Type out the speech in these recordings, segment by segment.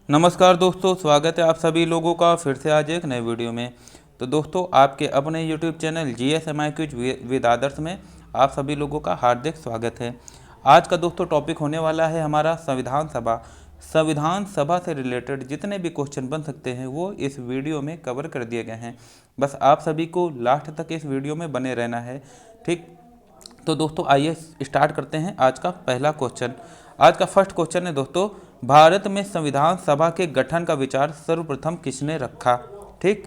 नमस्कार दोस्तों, स्वागत है आप सभी लोगों का फिर से आज एक नए वीडियो में। तो दोस्तों, आपके अपने YouTube channel GSMI quiz with Adarsh में आप सभी लोगों का हार्दिक स्वागत है। आज का दोस्तों टॉपिक होने वाला है हमारा संविधान सभा। संविधान सभा से रिलेटेड जितने भी क्वेश्चन बन सकते हैं वो इस वीडियो में कवर कर दिए गए हैं। बस आप सभी को लास्ट तक इस वीडियो में बने रहना है, ठीक। तो दोस्तों आइए स्टार्ट करते हैं आज का पहला क्वेश्चन। आज का फर्स्ट क्वेश्चन है दोस्तों, भारत में संविधान सभा के गठन का विचार सर्वप्रथम किसने रखा? ठीक,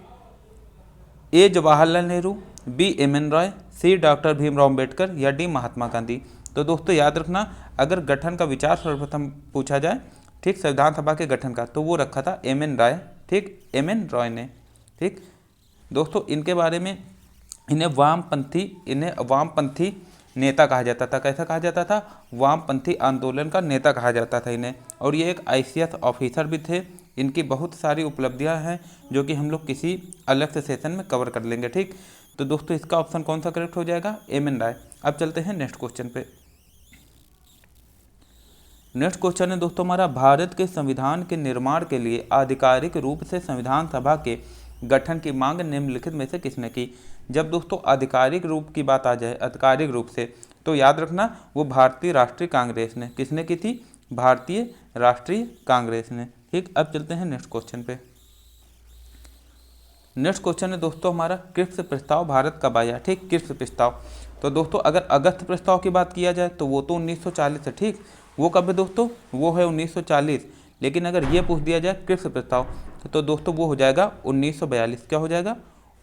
ए जवाहरलाल नेहरू, बी एम.एन. रॉय, सी डॉक्टर भीमराव अम्बेडकर या डी महात्मा गांधी। तो दोस्तों याद रखना, अगर गठन का विचार सर्वप्रथम पूछा जाए, ठीक, संविधान सभा के गठन का, तो वो रखा था एम.एन. रॉय, ठीक, एम.एन. रॉय ने। ठीक दोस्तों, इनके बारे में इन्हें वामपंथी नेता कहा जाता था। कैसा कहा जाता था? वामपंथी आंदोलन का नेता कहा जाता था इन्हें। और ये एक ICS ऑफिसर भी थे। इनकी बहुत सारी उपलब्धियां हैं जो कि हम लोग किसी अलग से सेशन में कवर कर लेंगे, ठीक। तो दोस्तों इसका ऑप्शन कौन सा करेक्ट हो जाएगा? एम.एन. राय। अब चलते हैं नेक्स्ट क्वेश्चन पे। नेक्स्ट क्वेश्चन है दोस्तों हमारा, भारत के संविधान के निर्माण के लिए आधिकारिक रूप से संविधान सभा के गठन की मांग निम्नलिखित में से किसने की? जब दोस्तों आधिकारिक रूप की बात आ जाए, आधिकारिक रूप से, तो याद रखना वो भारतीय राष्ट्रीय कांग्रेस ने। किसने की थी? भारतीय राष्ट्रीय कांग्रेस ने। ठीक, अब चलते हैं नेक्स्ट क्वेश्चन पे। नेक्स्ट क्वेश्चन है दोस्तों हमारा, क्रिप्स प्रस्ताव भारत कब आया? ठीक, क्रिप्स प्रस्ताव। तो दोस्तों अगर अगस्त प्रस्ताव की बात किया जाए तो वो तो 1940 है, ठीक। वो कब है दोस्तों? वो है 1940। लेकिन अगर ये पूछ दिया जाए क्रिप्स प्रस्ताव तो दोस्तों वो हो जाएगा 1942। क्या हो जाएगा?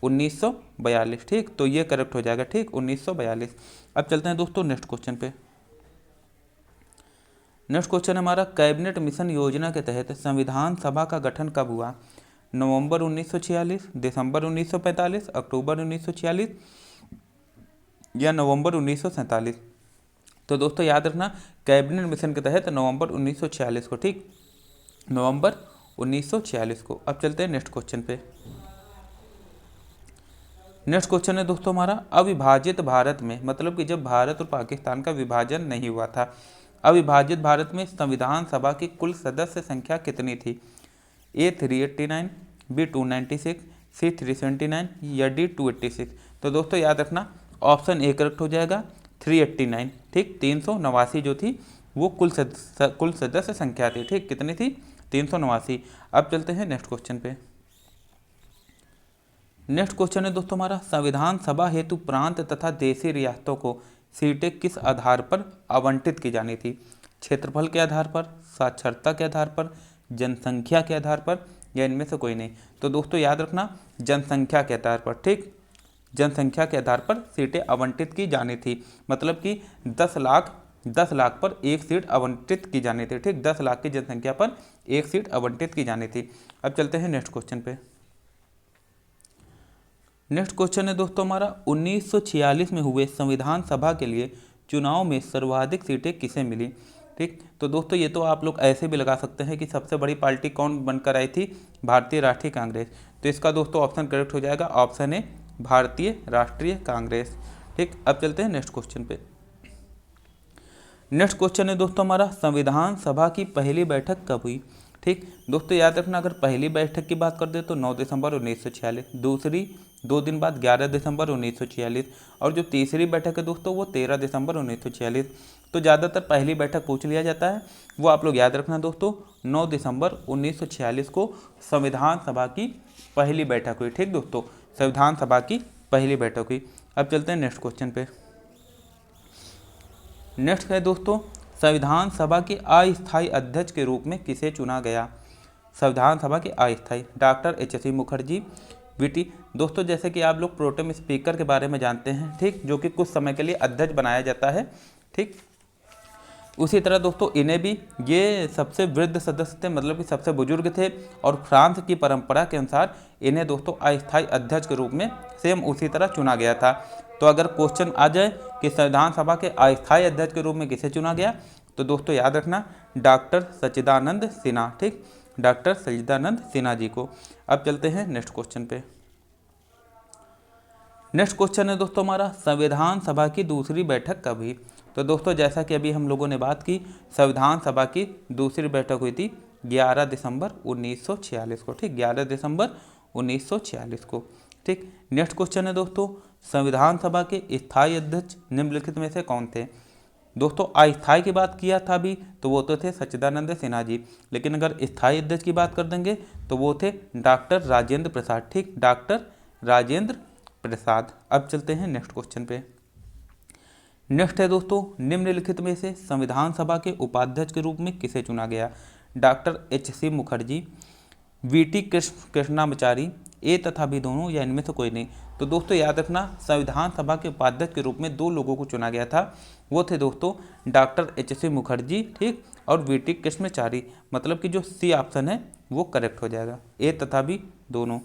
1942, ठीक। तो ये करेक्ट हो जाएगा, ठीक, 1942। अब चलते हैं दोस्तों नेक्स्ट क्वेश्चन पे। नेक्स्ट क्वेश्चन हमारा, कैबिनेट मिशन योजना के तहत संविधान सभा का गठन कब हुआ? नवंबर 1946, दिसंबर 1945, अक्टूबर 1946 या नवंबर 1947। तो दोस्तों याद रखना, कैबिनेट मिशन के तहत नवंबर 1946 को, ठीक, नवंबर 1946 को। अब चलते हैं नेक्स्ट क्वेश्चन पे। नेक्स्ट क्वेश्चन है दोस्तों हमारा, अविभाजित भारत में, मतलब कि जब भारत और पाकिस्तान का विभाजन नहीं हुआ था, अविभाजित भारत में संविधान सभा की कुल सदस्य संख्या कितनी थी? ए 389, बी 296, सी 379 या डी 286। तो दोस्तों याद रखना, ऑप्शन ए करेक्ट हो जाएगा, 389, ठीक, 389 जो थी वो कुल सदस्य संख्या थी, ठीक। कितनी थी? 389। अब चलते हैं नेक्स्ट क्वेश्चन पे। नेक्स्ट क्वेश्चन है दोस्तों हमारा, संविधान सभा हेतु प्रांत तथा देशी रियासतों को सीटें किस आधार पर आवंटित की जानी थी? क्षेत्रफल के आधार पर, साक्षरता के आधार पर, जनसंख्या के आधार पर या इनमें से कोई नहीं? तो दोस्तों याद रखना, जनसंख्या के आधार पर, ठीक, जनसंख्या के आधार पर सीटें आवंटित की जानी थी। मतलब कि 10 लाख पर एक सीट आवंटित की जानी थी, ठीक, 10 लाख की जनसंख्या पर एक सीट आवंटित की जानी थी। अब चलते हैं नेक्स्ट क्वेश्चन पे। नेक्स्ट क्वेश्चन है दोस्तों हमारा, 1946 में हुए संविधान सभा के लिए चुनाव में सर्वाधिक सीटें किसे मिली? ठीक, तो दोस्तों ये तो आप लोग ऐसे भी लगा सकते हैं कि सबसे बड़ी पार्टी कौन बनकर आई थी? भारतीय राष्ट्रीय कांग्रेस। तो इसका दोस्तों ऑप्शन करेक्ट हो जाएगा, ऑप्शन ए, भारतीय राष्ट्रीय कांग्रेस। ठीक, अब चलते हैं नेक्स्ट क्वेश्चन पे। नेक्स्ट क्वेश्चन है दोस्तों हमारा, संविधान सभा की पहली बैठक कब हुई? ठीक दोस्तों याद रखना, अगर पहली बैठक की बात कर दे तो 9 दिसंबर 1946, दूसरी 2 दिन बाद 11 दिसंबर 1946 और जो तीसरी बैठक है दोस्तों वो 13 दिसंबर 1946। तो ज़्यादातर पहली बैठक पूछ लिया जाता है, वो आप लोग याद रखना दोस्तों, 9 दिसंबर 1946 को संविधान सभा की पहली बैठक हुई। ठीक दोस्तों, संविधान सभा की पहली बैठक हुई। अब चलते हैं नेक्स्ट क्वेश्चन पे। नेक्स्ट है दोस्तों, संविधान सभा के अस्थायी अध्यक्ष के रूप में किसे चुना गया? संविधान सभा के अस्थायी, डॉक्टर H.C. मुखर्जी, VT। दोस्तों जैसे कि आप लोग प्रोटेम स्पीकर के बारे में जानते हैं, ठीक, जो कि कुछ समय के लिए अध्यक्ष बनाया जाता है, ठीक। उसी तरह दोस्तों इन्हें भी, ये सबसे वृद्ध सदस्य थे, मतलब कि सबसे बुजुर्ग थे और फ्रांस की परंपरा के अनुसार इन्हें दोस्तों अस्थायी अध्यक्ष के रूप में सेम उसी तरह चुना गया था। तो अगर क्वेश्चन आ जाए कि संविधान सभा के अस्थायी अध्यक्ष के रूप में किसे चुना गया, तो दोस्तों याद रखना, डॉक्टर सच्चिदानंद सिन्हा, ठीक, डॉक्टर सच्चिदानंद सिन्हा जी को। अब चलते हैं नेक्स्ट क्वेश्चन पे। नेक्स्ट क्वेश्चन है दोस्तों हमारा, संविधान सभा की दूसरी बैठक कब हुई? तो दोस्तों जैसा कि अभी हम लोगों ने बात की, संविधान सभा की दूसरी बैठक हुई थी 11 दिसंबर 1946 को। ठीक, 11 दिसंबर 1946 को। ठीक, नेक्स्ट क्वेश्चन है दोस्तों, संविधान सभा के स्थायी अध्यक्ष निम्नलिखित में से कौन थे? दोस्तों अस्थायी की बात किया था अभी, तो वो तो थे सच्चिदानंद सिन्हा जी, लेकिन अगर स्थायी अध्यक्ष की बात कर देंगे तो वो थे डॉक्टर राजेंद्र प्रसाद। ठीक, डॉक्टर राजेंद्र प्रसाद। अब चलते हैं नेक्स्ट क्वेश्चन पे। नेक्स्ट है दोस्तों, निम्नलिखित में से संविधान सभा के उपाध्यक्ष के रूप में किसे चुना गया? डॉक्टर एच.सी. मुखर्जी, वी.टी. कृष्णामाचारी, ए तथा बी दोनों, या इनमें से कोई नहीं? तो दोस्तों याद रखना, संविधान सभा के उपाध्यक्ष के रूप में 2 लोगों को चुना गया था। वो थे दोस्तों डॉक्टर एच.सी. मुखर्जी, ठीक, और वी.टी. कृष्णामाचारी। मतलब कि जो सी ऑप्शन है वो करेक्ट हो जाएगा, ए तथा बी दोनों।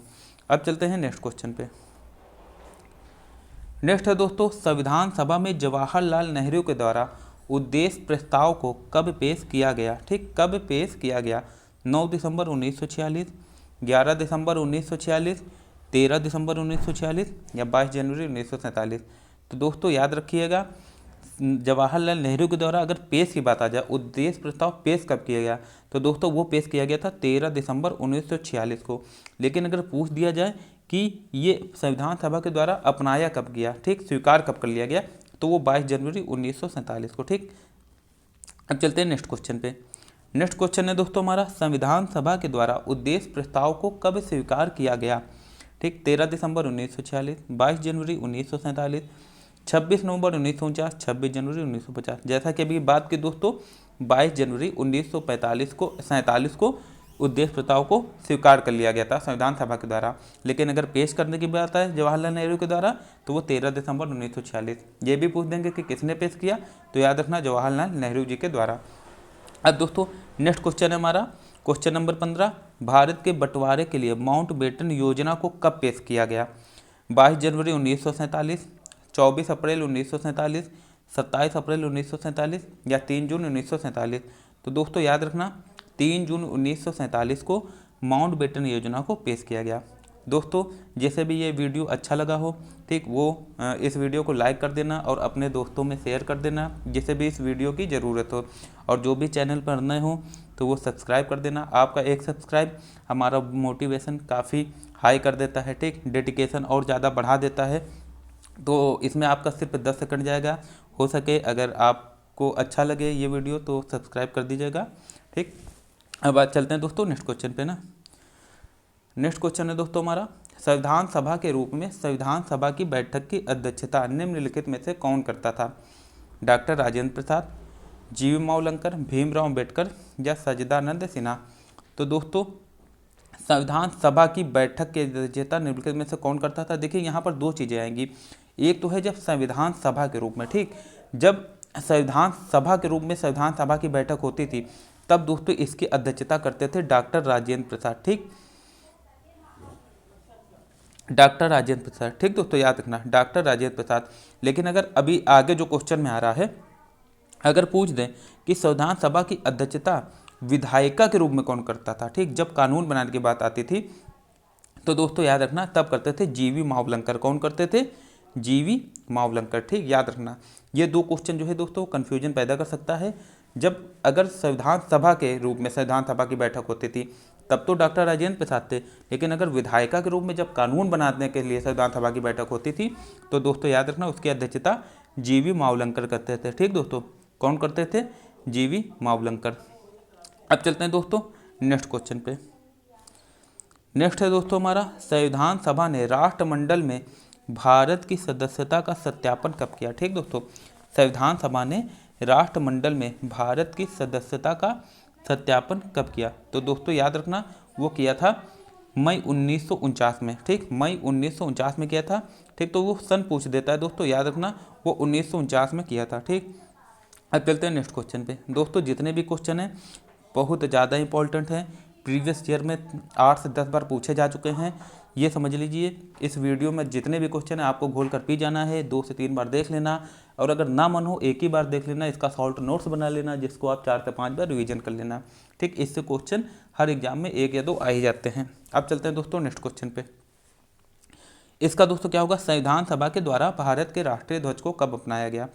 अब चलते हैं नेक्स्ट क्वेश्चन पे। नेक्स्ट है दोस्तों, संविधान सभा में जवाहरलाल नेहरू के द्वारा उद्देश्य प्रस्ताव को कब पेश किया गया? ठीक, कब पेश किया गया? 9 दिसंबर 1946, 11 दिसंबर 1946, 13 दिसंबर 1946 या 22 जनवरी 1947? तो दोस्तों याद रखिएगा, जवाहरलाल नेहरू के द्वारा अगर पेश की बात आ जाए, उद्देश्य प्रस्ताव पेश कब किया गया, तो दोस्तों वो पेश किया गया था 13 दिसंबर 1946 को। लेकिन अगर पूछ दिया जाए कि ये संविधान सभा के द्वारा अपनाया कब गया, ठीक, स्वीकार कब कर लिया गया, तो वो 22 जनवरी 1947 को। ठीक, अब चलते हैं नेक्स्ट क्वेश्चन पे। नेक्स्ट क्वेश्चन है दोस्तों हमारा, संविधान सभा के द्वारा उद्देश्य प्रस्ताव को कब स्वीकार किया गया? ठीक, 13 दिसंबर 1946, 22 जनवरी 1947, 26 नवंबर 1949, 26 जनवरी 1950। जैसा कि अभी बात की दोस्तों, 22 जनवरी 1947 को उद्देश्य प्रस्ताव को स्वीकार कर लिया गया था संविधान सभा के द्वारा। लेकिन अगर पेश करने की बात है जवाहरलाल नेहरू के द्वारा, तो वो 13 दिसंबर 1946। ये भी पूछ देंगे कि किसने पेश किया, तो याद रखना जवाहरलाल नेहरू जी के द्वारा। अब दोस्तों नेक्स्ट क्वेश्चन है हमारा क्वेश्चन नंबर 15, भारत के बंटवारे के लिए माउंटबेटन योजना को कब पेश किया गया? 22 जनवरी 1947, 24 अप्रैल 1947, 27 अप्रैल 1947 या 3 जून 1947? तो दोस्तों याद रखना 3 जून 1947 को माउंटबेटन योजना को पेश किया गया। दोस्तों जैसे भी ये वीडियो अच्छा लगा हो, ठीक, वो इस वीडियो को लाइक कर देना और अपने दोस्तों में शेयर कर देना जिसे भी इस वीडियो की ज़रूरत हो। और जो भी चैनल पर नए हो तो वो सब्सक्राइब कर देना। आपका एक सब्सक्राइब हमारा मोटिवेशन काफ़ी हाई कर देता है, ठीक, डेडिकेशन और ज़्यादा बढ़ा देता है। तो इसमें आपका सिर्फ 10 सेकंड जाएगा। हो सके अगर आपको अच्छा लगे ये वीडियो तो सब्सक्राइब कर दीजिएगा, ठीक। अब बात चलते हैं दोस्तों नेक्स्ट क्वेश्चन पे ना। नेक्स्ट क्वेश्चन है दोस्तों हमारा, संविधान सभा के रूप में संविधान सभा की बैठक की अध्यक्षता निम्नलिखित में से कौन करता था? डॉक्टर राजेंद्र प्रसाद, जीवी मावलंकर, भीमराव अम्बेडकर या सच्चिदानंद सिन्हा? तो दोस्तों संविधान सभा की बैठक की अध्यक्षता निम्नलिखित में से कौन करता था? देखिए यहाँ पर 2 चीज़ें आएंगी। एक तो है जब संविधान सभा के रूप में, ठीक, जब संविधान सभा के रूप में संविधान सभा की बैठक होती थी तब दोस्तों इसकी अध्यक्षता करते थे डॉक्टर राजेंद्र प्रसाद, ठीक, डॉक्टर राजेंद्र प्रसाद, ठीक दोस्तों याद रखना डॉक्टर राजेंद्र प्रसाद। लेकिन अगर अभी आगे जो क्वेश्चन में आ रहा है, अगर पूछ दें कि संविधान सभा की अध्यक्षता विधायिका के रूप में कौन करता था, ठीक, जब कानून बनाने की बात आती थी तो दोस्तों याद रखना तब करते थे जीवी मावलंकर। कौन करते थे? जीवी मावलंकर, ठीक, याद रखना। ये 2 क्वेश्चन जो है दोस्तों कन्फ्यूजन पैदा कर सकता है। जब अगर संविधान सभा के रूप में संविधान सभा की बैठक होती थी तब तो डॉक्टर राजेंद्र प्रसाद थे, लेकिन अगर विधायिका के रूप में जब कानून बनाने के लिए संविधान सभा की बैठक होती थी तो दोस्तों याद रखना उसकी अध्यक्षता जीवी मावलंकर करते थे, ठीक दोस्तों। कौन करते थे? जीवी मावलंकर। अब चलते हैं दोस्तों नेक्स्ट क्वेश्चन पे। नेक्स्ट है दोस्तों हमारा, संविधान सभा ने राष्ट्रमंडल में भारत की सदस्यता का सत्यापन कब किया? ठीक दोस्तों, संविधान सभा ने राष्ट्रमंडल में भारत की सदस्यता का सत्यापन कब किया? तो दोस्तों याद रखना वो किया था मई 1949 में, ठीक, मई 1949 में किया था, ठीक। तो वो सन पूछ देता है दोस्तों, याद रखना वो 1949 में किया था, ठीक। अब चलते हैं नेक्स्ट क्वेश्चन पे। दोस्तों जितने भी क्वेश्चन हैं बहुत ज़्यादा इंपॉर्टेंट हैं, प्रीवियस ईयर में 8 से 10 बार पूछे जा चुके हैं। ये समझ लीजिए इस वीडियो में जितने भी क्वेश्चन हैं आपको घोल कर पी जाना है, 2 से 3 बार देख लेना, और अगर ना मन हो एक ही बार देख लेना, इसका सॉल्ट नोट्स बना लेना जिसको आप 4 से 5 बार रिवीजन कर लेना, ठीक। इससे क्वेश्चन हर एग्जाम में 1 या 2 आ ही जाते हैं। अब चलते हैं दोस्तों नेक्स्ट क्वेश्चन पे। इसका दोस्तों क्या होगा, संविधान सभा के द्वारा भारत के राष्ट्रीय ध्वज को कब अपनाया गया?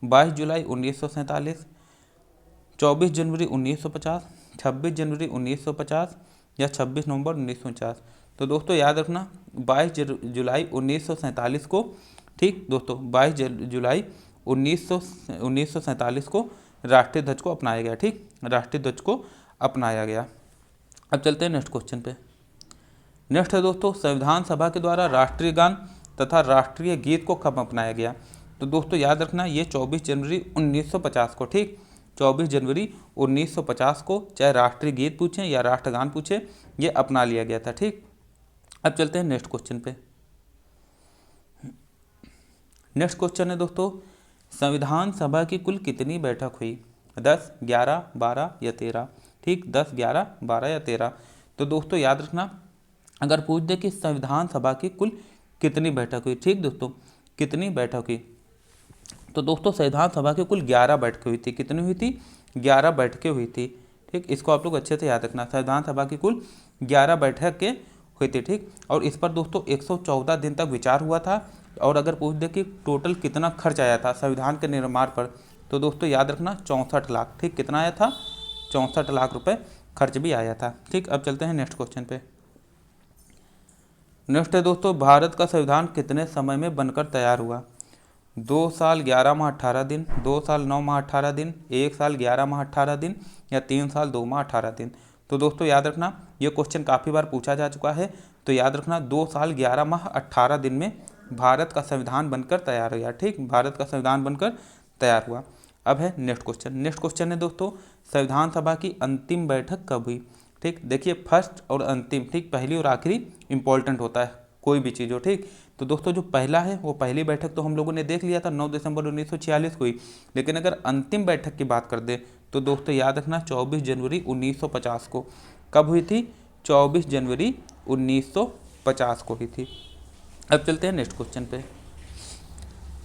22 जुलाई 1947, 24 जनवरी 1950, 26 जनवरी 1950 या 26 नवंबर 1949। तो दोस्तों याद रखना 22 जुलाई 1947 को, ठीक दोस्तों 22 जुलाई 1947 को राष्ट्रीय ध्वज को अपनाया गया, ठीक राष्ट्रीय ध्वज को अपनाया गया। अब चलते हैं नेक्स्ट क्वेश्चन पे। नेक्स्ट है दोस्तों, संविधान सभा के द्वारा राष्ट्रीय गान तथा राष्ट्रीय गीत को कब अपनाया गया। तो दोस्तों याद रखना ये 24 जनवरी 1950 को, ठीक 24 जनवरी 1950 को, चाहे राष्ट्रीय गीत पूछें या राष्ट्रगान पूछें, ये अपना लिया गया था, ठीक। अब चलते हैं नेक्स्ट क्वेश्चन पे। नेक्स्ट क्वेश्चन है दोस्तों, संविधान सभा की कुल कितनी बैठक हुई। 10, 11, 12 या 13, ठीक 10, 11, 12 या 13। तो दोस्तों याद रखना अगर पूछ दे कि संविधान सभा की कुल कितनी बैठक हुई, ठीक दोस्तों कितनी बैठक हुई, तो दोस्तों संविधान सभा की कुल 11 बैठकें हुई थी। कितनी हुई थी, 11 बैठकें हुई थी, ठीक इसको आप लोग अच्छे से याद रखना। संविधान सभा की कुल 11 बैठकें हुई थी, ठीक। और इस पर दोस्तों 114 दिन तक विचार हुआ था। और अगर पूछ दे कि टोटल कितना खर्च आया था संविधान के निर्माण पर, तो दोस्तों याद रखना 64 लाख, ठीक कितना आया था, 64 लाख रुपए खर्च भी आया था, ठीक। अब चलते हैं नेक्स्ट क्वेश्चन पे। नेक्स्ट है दोस्तों, भारत का संविधान कितने समय में बनकर तैयार हुआ। 2 साल 11 माह 18 दिन, 2 साल 9 माह 18 दिन, 1 साल 11 माह 18 दिन या 3 साल 2 माह 18 दिन। तो दोस्तों याद रखना ये क्वेश्चन काफ़ी बार पूछा जा चुका है। तो याद रखना 2 साल 11 माह 18 दिन में भारत का संविधान बनकर तैयार हो गया, ठीक भारत का संविधान बनकर तैयार हुआ। अब है नेक्स्ट क्वेश्चन। नेक्स्ट क्वेश्चन है दोस्तों, संविधान सभा की अंतिम बैठक कब हुई। ठीक देखिए फर्स्ट और अंतिम, ठीक पहली और आखिरी इंपॉर्टेंट होता है कोई भी चीज़ हो, ठीक। तो दोस्तों जो पहला है वो पहली बैठक तो हम लोगों ने देख लिया था 9 दिसंबर 1946 को हुई। लेकिन अगर अंतिम बैठक की बात कर दे तो दोस्तों याद रखना 24 जनवरी 1950 को। कब हुई थी, 24 जनवरी 1950 को हुई थी। अब चलते हैं नेक्स्ट क्वेश्चन पे।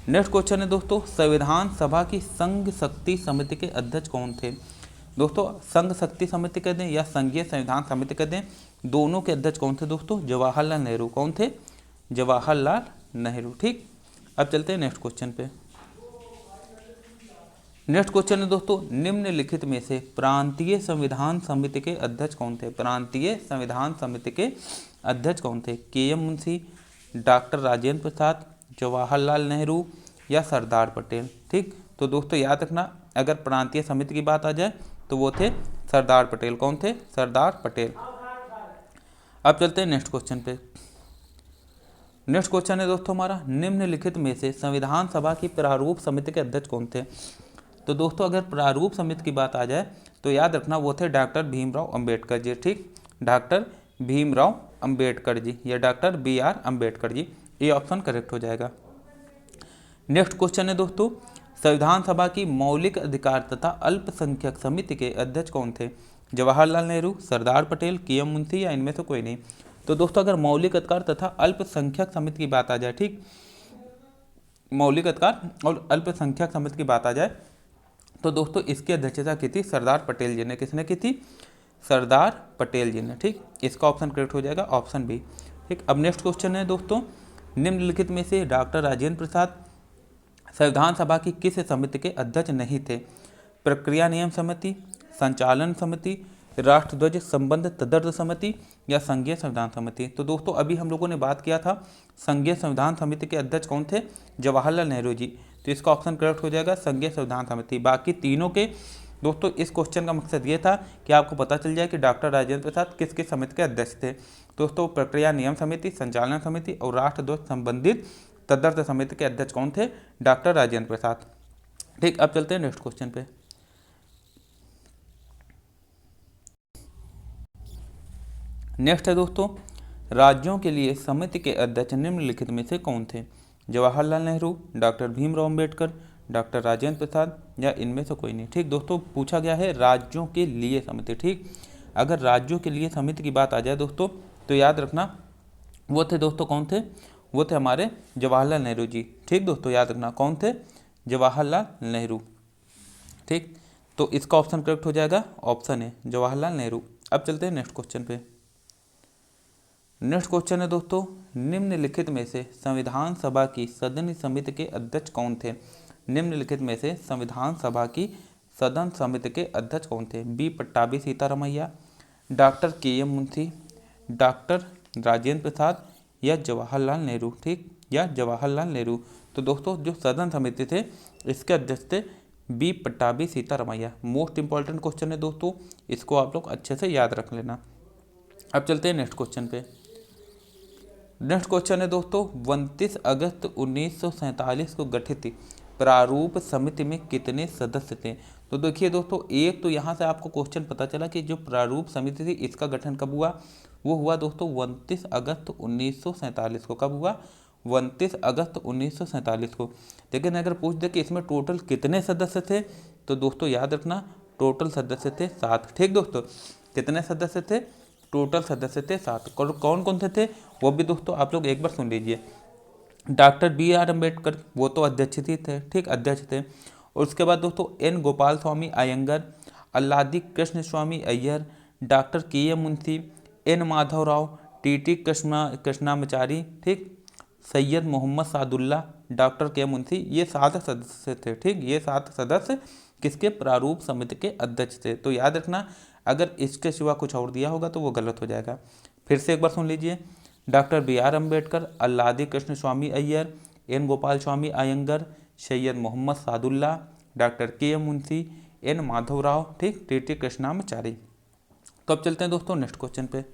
नेक्स्ट क्वेश्चन है दोस्तों, संविधान सभा की संघ शक्ति समिति के अध्यक्ष कौन थे। दोस्तों संघ शक्ति समिति कह दें या संघीय संविधान समिति कह दें, दोनों के अध्यक्ष कौन थे दोस्तों, जवाहरलाल नेहरू। कौन थे, जवाहरलाल नेहरू, ठीक। अब चलते हैं नेक्स्ट क्वेश्चन पे। नेक्स्ट क्वेश्चन है दोस्तों, निम्नलिखित में से प्रांतीय संविधान समिति के अध्यक्ष कौन थे। प्रांतीय संविधान समिति के अध्यक्ष कौन थे, के एम मुंशी, डॉक्टर राजेंद्र प्रसाद, जवाहरलाल नेहरू या सरदार पटेल, ठीक। तो दोस्तों याद रखना अगर प्रांतीय समिति की बात आ जाए तो वो थे सरदार पटेल। कौन थे, सरदार पटेल। अब चलते हैं नेक्स्ट क्वेश्चन पे। नेक्स्ट क्वेश्चन है दोस्तों हमारा, निम्नलिखित में से संविधान सभा की प्रारूप समिति के अध्यक्ष कौन थे। तो दोस्तों अगर प्रारूप समिति की बात आ जाए तो याद रखना वो थे डॉक्टर भीमराव अंबेडकर जी, ठीक डॉक्टर भीमराव अंबेडकर जी या डॉक्टर BR अंबेडकर जी, ये ऑप्शन करेक्ट हो जाएगा। नेक्स्ट क्वेश्चन है दोस्तों, संविधान सभा की मौलिक अधिकार तथा अल्पसंख्यक समिति के अध्यक्ष कौन थे। जवाहरलाल नेहरू, सरदार पटेल, के एम मुंशी या इनमें से कोई नहीं। तो दोस्तों अगर मौलिक अधिकार तथा अल्पसंख्यक समिति की बात आ जाए, ठीक मौलिक अधिकार और अल्पसंख्यक समिति की बात आ जाए तो दोस्तों इसकी अध्यक्षता की थी सरदार पटेल जी ने। किसने की थी, सरदार पटेल जी ने, ठीक। इसका ऑप्शन करेक्ट हो जाएगा ऑप्शन बी, ठीक। अब नेक्स्ट क्वेश्चन है दोस्तों, निम्नलिखित में से डॉक्टर राजेंद्र प्रसाद संविधान सभा की किस समिति के अध्यक्ष नहीं थे। प्रक्रिया नियम समिति, संचालन समिति, राष्ट्रध्वज संबंध तदर्थ समिति या संघीय संविधान समिति। तो दोस्तों अभी हम लोगों ने बात किया था संघीय संविधान समिति के अध्यक्ष कौन थे, जवाहरलाल नेहरू जी। तो इसका ऑप्शन करेक्ट हो जाएगा संघीय संविधान समिति। बाकी तीनों के दोस्तों इस क्वेश्चन का मकसद ये था कि आपको पता चल जाए कि डॉक्टर राजेंद्र प्रसाद किस किस समिति के अध्यक्ष थे। दोस्तों प्रक्रिया नियम समिति, संचालन समिति और राष्ट्रध्वज संबंधित तदर्थ समिति के अध्यक्ष कौन थे, डॉक्टर राजेंद्र प्रसाद, ठीक। अब चलते हैं नेक्स्ट क्वेश्चन पे। नेक्स्ट है दोस्तों, राज्यों के लिए समिति के अध्यक्ष निम्नलिखित में से कौन थे। जवाहरलाल नेहरू, डॉक्टर भीमराव अंबेडकर, डॉक्टर राजेंद्र प्रसाद या इनमें से कोई नहीं, ठीक। दोस्तों पूछा गया है राज्यों के लिए समिति, ठीक। अगर राज्यों के लिए समिति की बात आ जाए दोस्तों तो याद रखना वो थे दोस्तों कौन थे, वो थे हमारे जवाहरलाल नेहरू जी, ठीक। दोस्तों याद रखना कौन थे, जवाहरलाल नेहरू, ठीक। तो इसका ऑप्शन करेक्ट हो जाएगा ऑप्शन ए जवाहरलाल नेहरू। अब चलते हैं नेक्स्ट क्वेश्चन पे। नेक्स्ट क्वेश्चन है दोस्तों, निम्नलिखित में से संविधान सभा की सदन समिति के अध्यक्ष कौन थे। निम्नलिखित में से संविधान सभा की सदन समिति के अध्यक्ष कौन थे? B Pattabhi Sitaramayya, doctor K M Munshi, doctor Rajendra Prasad या जवाहरलाल नेहरू। ठीक, या जवाहरलाल नेहरू। तो दोस्तों जो सदन समिति थे इसके अध्यक्ष थे B Pattabhi Sitaramayya. Most important question है दोस्तों, इसको आप लोग अच्छे से याद रख लेना। अब चलते हैं नेक्स्ट क्वेश्चन पे। नेक्स्ट क्वेश्चन है दोस्तों, 29 अगस्त 1947 को गठित प्रारूप समिति में कितने सदस्य थे? तो देखिए दोस्तों, एक तो यहाँ से आपको क्वेश्चन पता चला कि जो प्रारूप समिति थी इसका गठन कब हुआ, वो हुआ दोस्तों 29 अगस्त 1947 को। कब हुआ? 29 अगस्त 1947 को। लेकिन अगर पूछ दे कि इसमें टोटल कितने सदस्य थे, तो दोस्तों याद रखना टोटल सदस्य थे 7। ठीक दोस्तों, कितने सदस्य थे? टोटल सदस्य थे 7। कौन कौन से थे वो भी दोस्तों आप लोग एक बार सुन लीजिए। डॉक्टर बी आर अम्बेडकर, वो तो अध्यक्ष ही थे। ठीक, अध्यक्ष थे। और उसके बाद दोस्तों N Gopalaswami Ayyangar, Alladi Krishnaswami Ayyar, doctor K M Munshi, N Madhava Rao, T T Krishnamachari, ठीक, सैयद मोहम्मद सादुल्ला, डॉक्टर के मुंशी, ये 7 सदस्य थे। ठीक, ये 7 सदस्य किसके? प्रारूप समिति के अध्यक्ष थे। तो याद रखना अगर इसके सिवा कुछ और दिया होगा तो वो गलत हो जाएगा। फिर से एक बार सुन लीजिए। Doctor B R Ambedkar, Alladi Krishnaswami Ayyar, N Gopalaswami Ayyangar, Syed Mohammad Saadulla, doctor K M Munshi, N Madhava Rao, ठीक, टी टी कृष्णामाचारी। तो अब चलते हैं दोस्तों नेक्स्ट क्वेश्चन पे।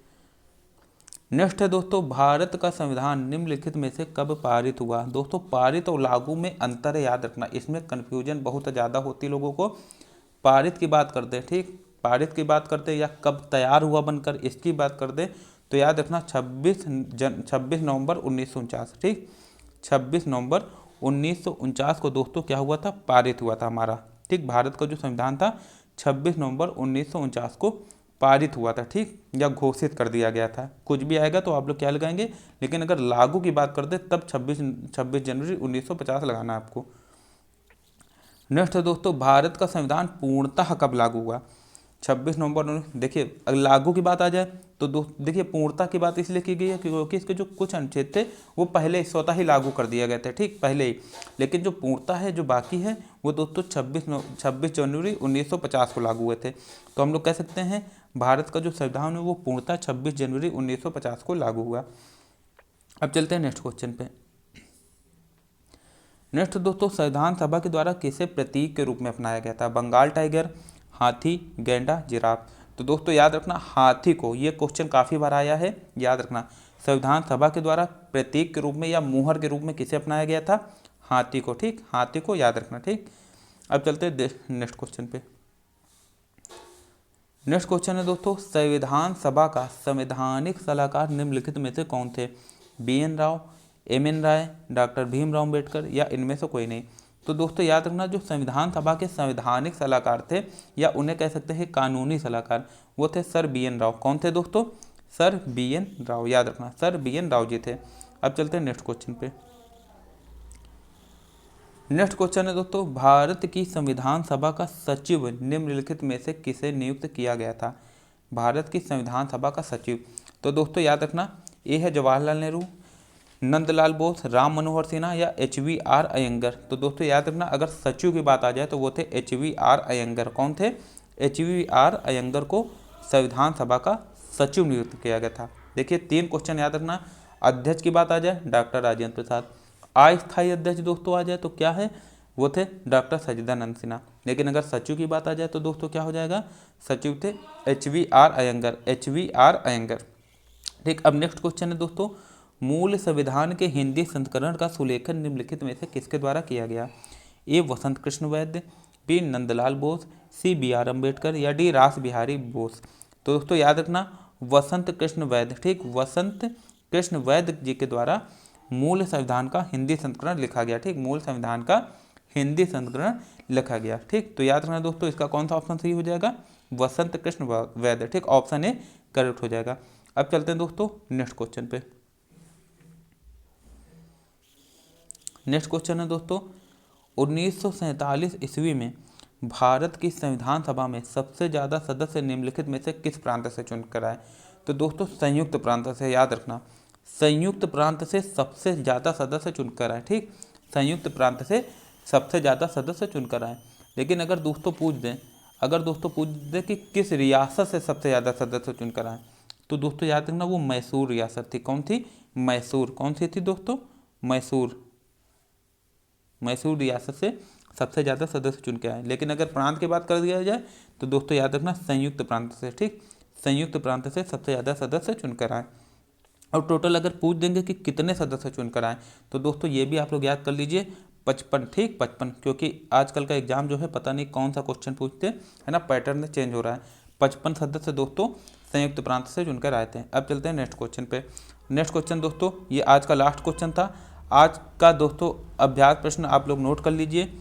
नेक्स्ट है दोस्तों, भारत का संविधान निम्नलिखित में से कब पारित हुआ? दोस्तों पारित और लागू में अंतर है, याद रखना, इसमें कन्फ्यूजन बहुत ज़्यादा होती है लोगों को। पारित की बात करते हैं, ठीक, पारित की बात करते हैं, या कब तैयार हुआ बनकर इसकी बात करते हैं, तो याद रखना 26 नवंबर 1949। ठीक, 26 नवंबर 1949 को दोस्तों क्या हुआ था? पारित हुआ था हमारा। ठीक, भारत का जो संविधान था 26 नवंबर 1949 को पारित हुआ था। ठीक, या घोषित कर दिया गया था। कुछ भी आएगा तो आप लोग क्या लगाएंगे, लेकिन अगर लागू की बात करते तब 26 जनवरी 1950 लगाना है आपको। नेक्स्ट है दोस्तों, भारत का संविधान पूर्णतः कब लागू हुआ? 26 नवंबर। देखिए अगर लागू की बात आ जाए तो देखिए पूर्णता की बात इसलिए की गई है क्योंकि इसके जो कुछ अनुच्छेद थे वो पहले स्वतः ही लागू कर दिए गए थे। ठीक, पहले ही। लेकिन जो पूर्णता है, जो बाकी है, वो दोस्तों 26 जनवरी 1950 को लागू हुए थे। तो हम लोग कह सकते हैं भारत का जो संविधान है वो पूर्णतः 26 जनवरी 1950 को लागू हुआ। अब चलते हैं नेक्स्ट क्वेश्चन पे। नेक्स्ट दोस्तों, संविधान सभा के द्वारा किसे प्रतीक के रूप में अपनाया गया था? बंगाल टाइगर, हाथी, गैंडा, जिराफ। तो दोस्तों याद रखना हाथी को, ये क्वेश्चन काफ़ी बार आया है, याद रखना संविधान सभा के द्वारा प्रतीक के रूप में या मुहर के रूप में किसे अपनाया गया था? हाथी को। ठीक, हाथी को याद रखना। ठीक, अब चलते हैं नेक्स्ट क्वेश्चन पे। नेक्स्ट क्वेश्चन है दोस्तों, संविधान सभा का संवैधानिक सलाहकार निम्नलिखित में से कौन थे? B N Rau, M N Roy, doctor Bhimrao Ambedkar या इनमें से कोई नहीं। तो दोस्तों याद रखना जो संविधान सभा के संवैधानिक सलाहकार थे, या उन्हें कह सकते हैं कानूनी सलाहकार, वो थे सर बी एन राव। कौन थे दोस्तों? सर बी एन राव, याद रखना sir B N Rao ji थे। अब चलते हैं नेक्स्ट क्वेश्चन पे। नेक्स्ट क्वेश्चन है दोस्तों, भारत की संविधान सभा का सचिव निम्नलिखित में से किसे नियुक्त किया गया था? भारत की संविधान सभा का सचिव, तो दोस्तों याद रखना ए है जवाहरलाल नेहरू, नंदलाल बोस, राम मनोहर सिन्हा या HVR अयंगर। तो दोस्तों याद रखना अगर सचिव की बात आ जाए तो वो थे HVR अयंगर। कौन थे? HVR अयंगर को संविधान सभा का सचिव नियुक्त किया गया था। देखिए 3 क्वेश्चन याद रखना। अध्यक्ष की बात आ जाए डॉक्टर राजेंद्र प्रसाद, अस्थायी अध्यक्ष दोस्तों आ जाए तो क्या है, वो थे डॉक्टर सच्चिदानंद सिन्हा। लेकिन अगर सचिव की बात आ जाए तो दोस्तों क्या हो जाएगा, सचिव थे HVR अयंगर, HVR अयंगर। ठीक, अब नेक्स्ट क्वेश्चन है दोस्तों, मूल संविधान के हिंदी संस्करण का सुलेखन निम्नलिखित में से किसके द्वारा किया गया? ए वसंत कृष्ण वैद्य, बी नंदलाल बोस, सी BR अम्बेडकर या डी रास बिहारी बोस। तो दोस्तों याद रखना वसंत कृष्ण वैद्य। ठीक, वसंत कृष्ण वैद्य जी के द्वारा मूल संविधान का हिंदी संस्करण लिखा गया। ठीक, मूल संविधान का हिंदी संस्करण लिखा गया। ठीक, तो याद रखना दोस्तों इसका कौन सा ऑप्शन सही हो जाएगा? वसंत कृष्ण वैद्य। ठीक, ऑप्शन ए करेक्ट हो जाएगा। अब चलते हैं दोस्तों नेक्स्ट क्वेश्चन पे। नेक्स्ट क्वेश्चन है दोस्तों, 1947 ईस्वी में भारत की संविधान सभा में सबसे ज़्यादा सदस्य निम्नलिखित में से किस प्रांत से चुनकर आए? तो दोस्तों संयुक्त प्रांत से, याद रखना संयुक्त प्रांत से सबसे ज़्यादा सदस्य चुनकर आए। ठीक, संयुक्त प्रांत से सबसे ज़्यादा सदस्य चुनकर आए। लेकिन अगर दोस्तों पूछ दें कि किस रियासत से सबसे ज़्यादा सदस्य चुनकर आए, तो दोस्तों याद रखना वो मैसूर रियासत थी। कौन थी? मैसूर। कौन सी थी दोस्तों? मैसूर। मैसूर रियासत से सबसे ज़्यादा सदस्य चुन के आए। लेकिन अगर प्रांत की बात कर दिया जाए तो दोस्तों याद रखना संयुक्त प्रांत से, ठीक, संयुक्त प्रांत से सबसे ज़्यादा सदस्य चुनकर आए। और टोटल अगर पूछ देंगे कि कितने सदस्य चुनकर आए, तो दोस्तों ये भी आप लोग याद कर लीजिए 55, ठीक, 55, क्योंकि आजकल का एग्जाम जो है पता नहीं कौन सा क्वेश्चन पूछते हैं, है ना, पैटर्न चेंज हो रहा है। 55 सदस्य दोस्तों संयुक्त प्रांत से चुनकर आए थे। अब चलते हैं नेक्स्ट क्वेश्चन पे। नेक्स्ट क्वेश्चन दोस्तों ये आज का लास्ट क्वेश्चन था। आज का दोस्तों अभ्यास प्रश्न आप लोग नोट कर लीजिए।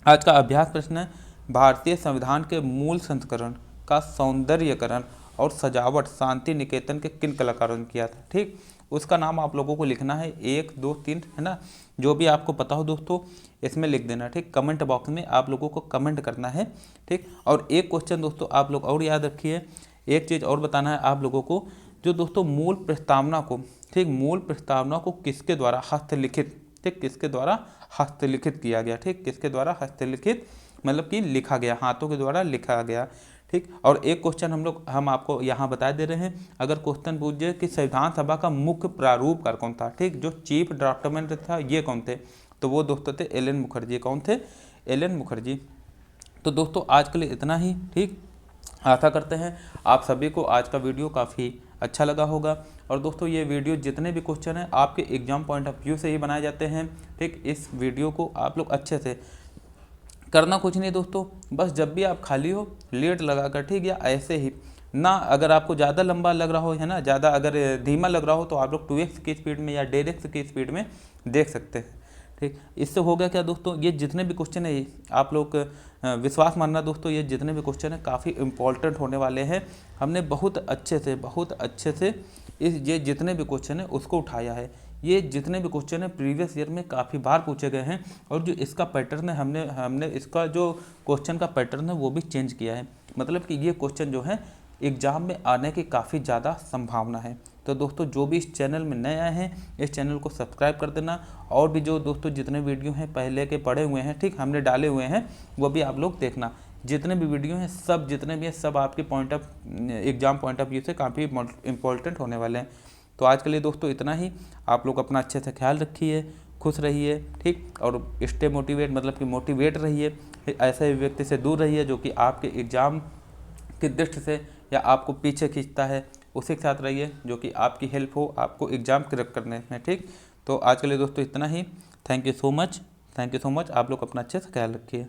आज का अभ्यास प्रश्न है, भारतीय संविधान के मूल संस्करण का सौंदर्यकरण और सजावट शांति निकेतन के किन कलाकारों ने किया था, ठीक, उसका नाम आप लोगों को लिखना है 1, 2, 3, है ना, जो भी आपको पता हो दोस्तों इसमें लिख देना, ठीक, कमेंट बॉक्स में आप लोगों को कमेंट करना है, ठीक। और एक क्वेश्चन दोस्तों आप लोग और याद रखिए, एक चीज़ और बताना है आप लोगों को, जो दोस्तों मूल प्रस्तावना को, ठीक, मूल प्रस्तावना को किसके द्वारा हस्तलिखित, ठीक, किसके द्वारा हस्तलिखित किया गया, ठीक, किसके द्वारा हस्तलिखित मतलब कि लिखा गया, हाथों के द्वारा लिखा गया, ठीक। और एक क्वेश्चन हम आपको यहाँ बता दे रहे हैं, अगर क्वेश्चन पूछे कि संविधान सभा का मुख्य प्रारूपकार कौन था, ठीक, जो चीफ ड्राफ्टमैन था ये कौन थे, तो वो दोस्तों थे एल एन मुखर्जी। कौन थे? L N Mukherjee. तो दोस्तों आज के लिए इतना ही, ठीक। आशा करते हैं आप सभी को आज का वीडियो काफ़ी अच्छा लगा होगा। और दोस्तों ये वीडियो जितने भी क्वेश्चन हैं आपके एग्जाम पॉइंट ऑफ व्यू से ही बनाए जाते हैं, ठीक। इस वीडियो को आप लोग अच्छे से करना कुछ नहीं दोस्तों, बस जब भी आप खाली हो लेट लगाकर, ठीक, या ऐसे ही ना, अगर आपको ज़्यादा लंबा लग रहा हो, है ना, ज़्यादा अगर धीमा लग रहा हो तो आप लोग 2x की स्पीड में या 1.5x की स्पीड में देख सकते हैं, ठीक। इससे हो गया क्या दोस्तों, ये जितने भी क्वेश्चन है आप लोग विश्वास मानना दोस्तों, ये जितने भी क्वेश्चन है काफ़ी इंपॉर्टेंट होने वाले हैं। हमने बहुत अच्छे से ये जितने भी क्वेश्चन है उसको उठाया है। ये जितने भी क्वेश्चन है प्रीवियस ईयर में काफ़ी बार पूछे गए हैं, और जो इसका पैटर्न है हमने इसका जो क्वेश्चन का पैटर्न है वो भी चेंज किया है। मतलब कि ये क्वेश्चन जो है एग्ज़ाम में आने की काफ़ी ज़्यादा संभावना है। तो दोस्तों जो भी इस चैनल में नए आए हैं इस चैनल को सब्सक्राइब कर देना, और भी जो दोस्तों जितने वीडियो हैं पहले के पड़े हुए हैं, ठीक, हमने डाले हुए हैं, वो भी आप लोग देखना। जितने भी वीडियो हैं सब जितने भी हैं सब आपके एग्जाम पॉइंट ऑफ व्यू से काफ़ी इंपॉर्टेंट होने वाले हैं। तो आज के लिए दोस्तों इतना ही। आप लोग अपना अच्छे से ख्याल रखिए, खुश रहिए, ठीक, और स्टे मोटिवेट मतलब कि मोटिवेट रहिए। ऐसे व्यक्ति से दूर रहिए जो कि आपके एग्ज़ाम की दृष्टि से या आपको पीछे खींचता है, उसी के साथ रहिए जो कि आपकी हेल्प हो आपको एग्ज़ाम क्रैक करने में, ठीक। तो आज के लिए दोस्तों इतना ही। Thank you so much. आप लोग अपना अच्छे से ख्याल रखिए।